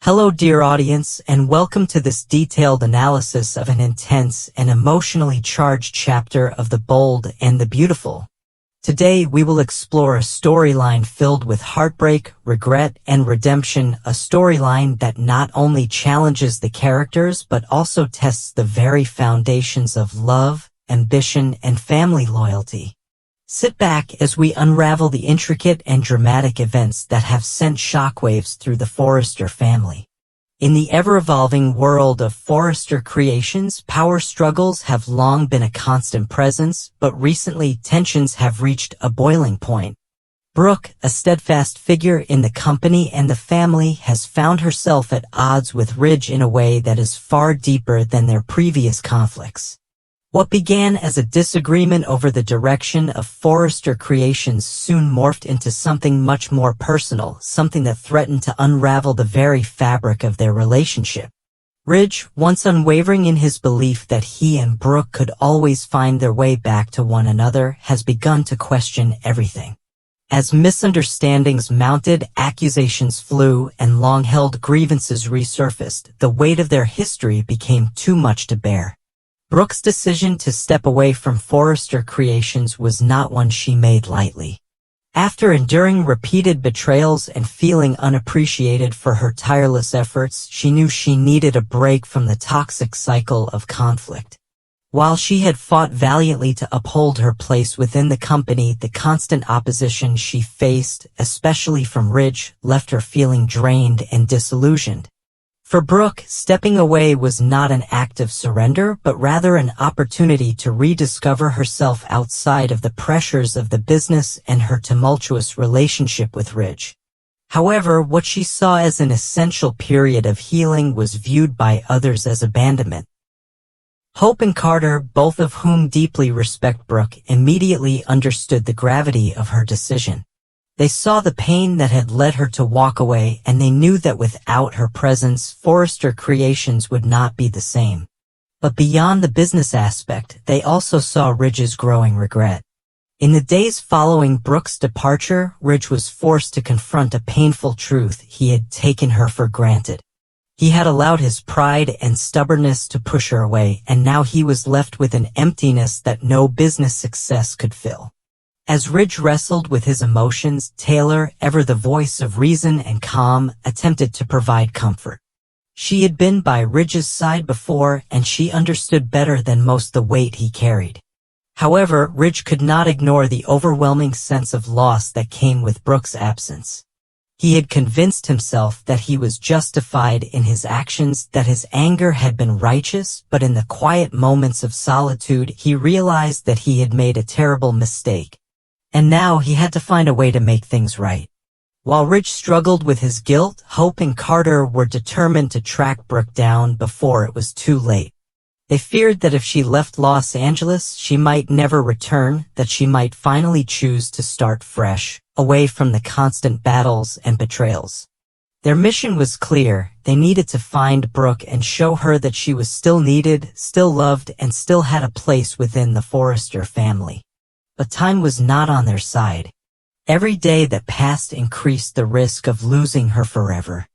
Hello dear audience, and welcome to this detailed analysis of an intense and emotionally charged chapter of The Bold and the Beautiful. Today we will explore a storyline filled with heartbreak, regret, and redemption, a storyline that not only challenges the characters but also tests the very foundations of love, ambition, and family loyalty. Sit back as we unravel the intricate and dramatic events that have sent shockwaves through the Forrester family. In the ever-evolving world of Forrester creations, power struggles have long been a constant presence, but recently tensions have reached a boiling point. Brooke, a steadfast figure in the company and the family, has found herself at odds with Ridge in a way that is far deeper than their previous conflicts. What began as a disagreement over the direction of Forrester Creations soon morphed into something much more personal, something that threatened to unravel the very fabric of their relationship. Ridge, once unwavering in his belief that he and Brooke could always find their way back to one another, has begun to question everything. As misunderstandings mounted, accusations flew, and long-held grievances resurfaced, the weight of their history became too much to bear. Brooke's decision to step away from Forrester Creations was not one she made lightly. After enduring repeated betrayals and feeling unappreciated for her tireless efforts, she knew she needed a break from the toxic cycle of conflict. While she had fought valiantly to uphold her place within the company, the constant opposition she faced, especially from Ridge, left her feeling drained and disillusioned. For Brooke, stepping away was not an act of surrender, but rather an opportunity to rediscover herself outside of the pressures of the business and her tumultuous relationship with Ridge. However, what she saw as an essential period of healing was viewed by others as abandonment. Hope and Carter, both of whom deeply respect Brooke, immediately understood the gravity of her decision. They saw the pain that had led her to walk away, and they knew that without her presence, Forrester Creations would not be the same. But beyond the business aspect, they also saw Ridge's growing regret. In the days following Brooke's departure, Ridge was forced to confront a painful truth: he had taken her for granted. He had allowed his pride and stubbornness to push her away, and now he was left with an emptiness that no business success could fill. As Ridge wrestled with his emotions, Taylor, ever the voice of reason and calm, attempted to provide comfort. She had been by Ridge's side before, and she understood better than most the weight he carried. However, Ridge could not ignore the overwhelming sense of loss that came with Brooke's absence. He had convinced himself that he was justified in his actions, that his anger had been righteous, but in the quiet moments of solitude, he realized that he had made a terrible mistake. And now he had to find a way to make things right. While Ridge struggled with his guilt, Hope and Carter were determined to track Brooke down before it was too late. They feared that if she left Los Angeles, she might never return, that she might finally choose to start fresh, away from the constant battles and betrayals. Their mission was clear: they needed to find Brooke and show her that she was still needed, still loved, and still had a place within the Forrester family. But time was not on their side. Every day that passed increased the risk of losing her forever.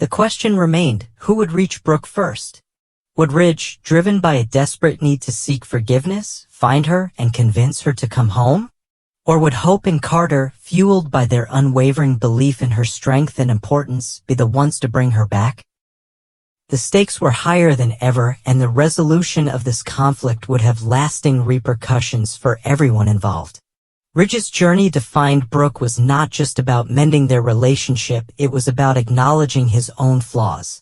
The question remained: who would reach Brooke first? Would Ridge, driven by a desperate need to seek forgiveness, find her and convince her to come home? Or would Hope and Carter, fueled by their unwavering belief in her strength and importance, be the ones to bring her back? The stakes were higher than ever, and the resolution of this conflict would have lasting repercussions for everyone involved. Ridge's journey to find Brooke was not just about mending their relationship, it was about acknowledging his own flaws.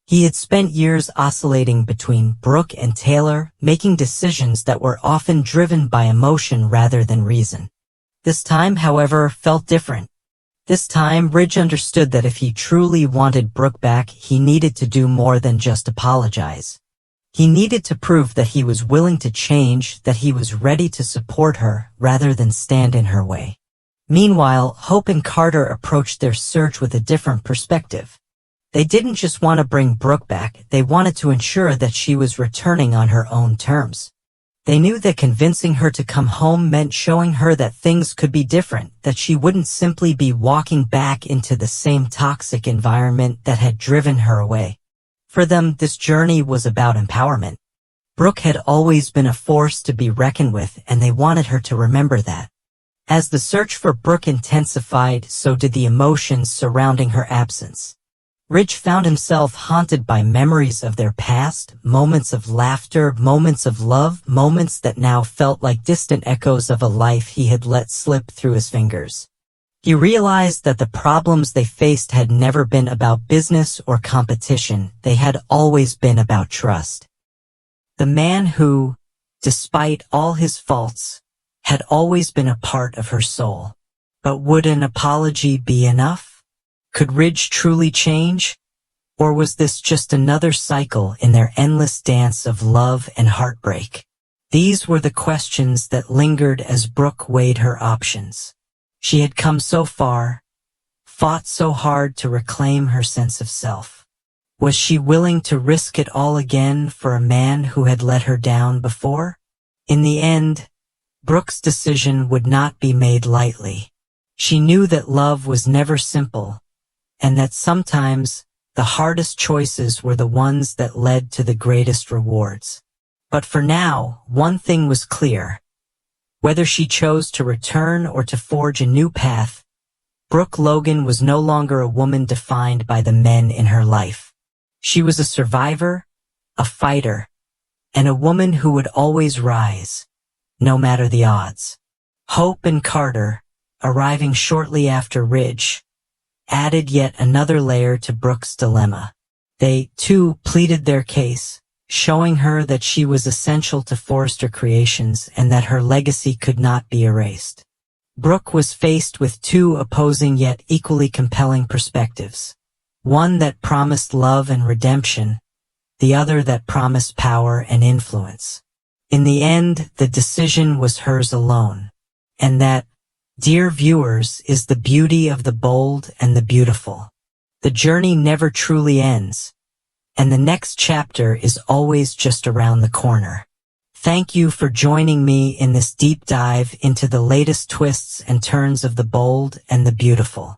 He had spent years oscillating between Brooke and Taylor, making decisions that were often driven by emotion rather than reason. This time, however, felt different. This time, Ridge understood that if he truly wanted Brooke back, he needed to do more than just apologize. He needed to prove that he was willing to change, that he was ready to support her, rather than stand in her way. Meanwhile, Hope and Carter approached their search with a different perspective. They didn't just want to bring Brooke back, they wanted to ensure that she was returning on her own terms. They knew that convincing her to come home meant showing her that things could be different, that she wouldn't simply be walking back into the same toxic environment that had driven her away. For them, this journey was about empowerment. Brooke had always been a force to be reckoned with, and they wanted her to remember that. As the search for Brooke intensified, so did the emotions surrounding her absence. Ridge found himself haunted by memories of their past, moments of laughter, moments of love, moments that now felt like distant echoes of a life he had let slip through his fingers. He realized that the problems they faced had never been about business or competition, they had always been about trust. The man who, despite all his faults, had always been a part of her soul. But would an apology be enough? Could Ridge truly change? Or was this just another cycle in their endless dance of love and heartbreak? These were the questions that lingered as Brooke weighed her options. She had come so far, fought so hard to reclaim her sense of self. Was she willing to risk it all again for a man who had let her down before? In the end, Brooke's decision would not be made lightly. She knew that love was never simple, and that sometimes the hardest choices were the ones that led to the greatest rewards. But for now, one thing was clear. Whether she chose to return or to forge a new path, Brooke Logan was no longer a woman defined by the men in her life. She was a survivor, a fighter, and a woman who would always rise, no matter the odds. Hope and Carter, arriving shortly after Ridge, added yet another layer to Brooke's dilemma. They, too, pleaded their case, showing her that she was essential to Forrester Creations and that her legacy could not be erased. Brooke was faced with two opposing yet equally compelling perspectives. One that promised love and redemption, the other that promised power and influence. In the end, the decision was hers alone. And that, dear viewers, is the beauty of the bold and the beautiful. The journey never truly ends, and the next chapter is always just around the corner. Thank you for joining me in this deep dive into the latest twists and turns of the bold and the beautiful.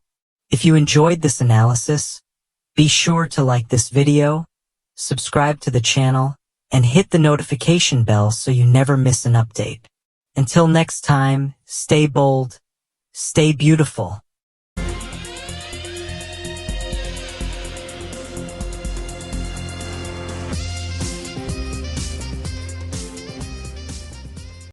If you enjoyed this analysis, be sure to like this video, subscribe to the channel, and hit the notification bell so you never miss an update. Until next time, stay bold, stay beautiful.